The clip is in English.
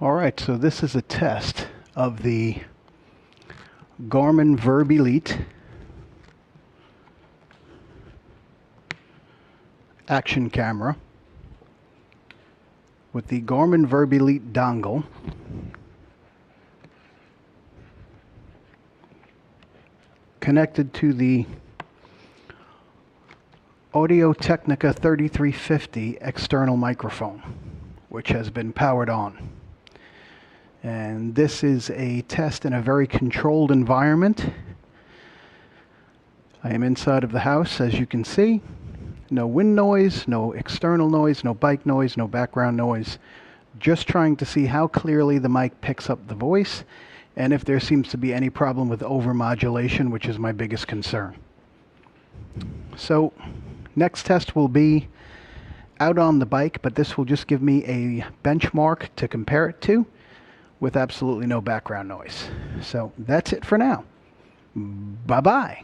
Alright, so this is a test of the Garmin Virb Elite action camera with the Garmin Virb Elite dongle connected to the Technica 3350 external microphone, which has been powered on. And this is a test in a very controlled environment. I am inside of the house, as you can see. No wind noise, no external noise, no bike noise, no background noise. Just trying to see how clearly the mic picks up the voice and if there seems to be any problem with overmodulation, which is my biggest concern. So, next test will be out on the bike, but this will just give me a benchmark to compare it to with absolutely no background noise. So that's it for now. Bye-bye.